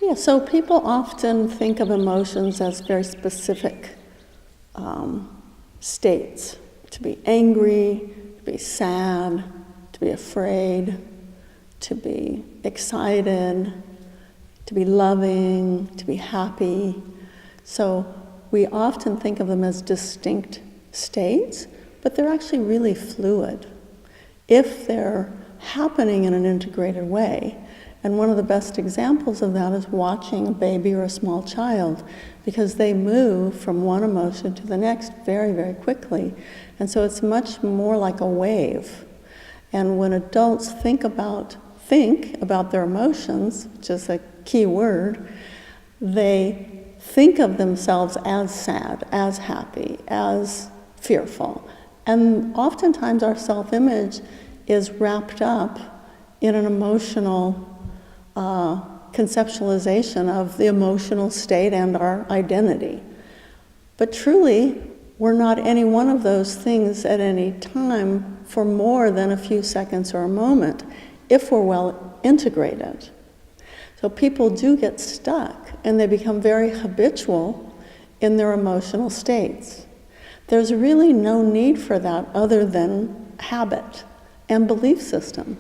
Yeah, so people often think of emotions as very specific states. To be angry, to be sad, to be afraid, to be excited, to be loving, to be happy. So we often think of them as distinct states, but they're actually really fluid if they're happening in an integrated way. And one of the best examples of that is watching a baby or a small child, because they move from one emotion to the next very, very quickly. And so it's much more like a wave. And when adults think about their emotions, which is a key word, they think of themselves as sad, as happy, as fearful. And oftentimes our self-image is wrapped up in an emotional conceptualization of the emotional state and our identity. But truly, we're not any one of those things at any time for more than a few seconds or a moment, if we're well integrated. So people do get stuck, and they become very habitual in their emotional states. There's really no need for that other than habit and belief system.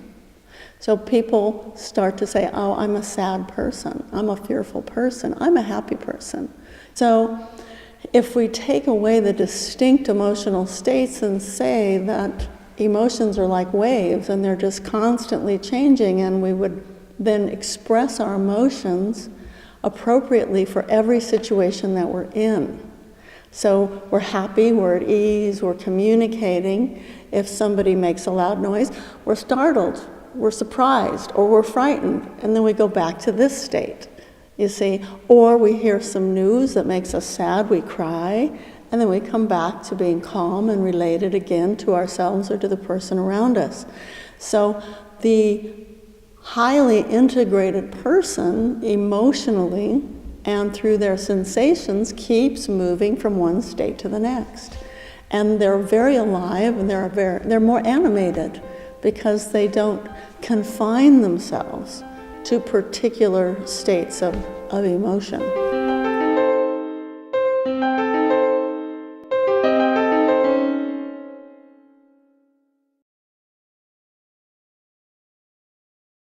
So people start to say, oh, I'm a sad person, I'm a fearful person, I'm a happy person. So if we take away the distinct emotional states and say that emotions are like waves and they're just constantly changing, and we would then express our emotions appropriately for every situation that we're in. So we're happy, we're at ease, we're communicating. If somebody makes a loud noise, we're startled, we're surprised, or we're frightened, and then we go back to this state, you see. Or we hear some news that makes us sad, we cry, and then we come back to being calm and related again to ourselves or to the person around us. So the highly integrated person emotionally and through their sensations keeps moving from one state to the next. And they're very alive, and they're more animated because they don't confine themselves to particular states of emotion.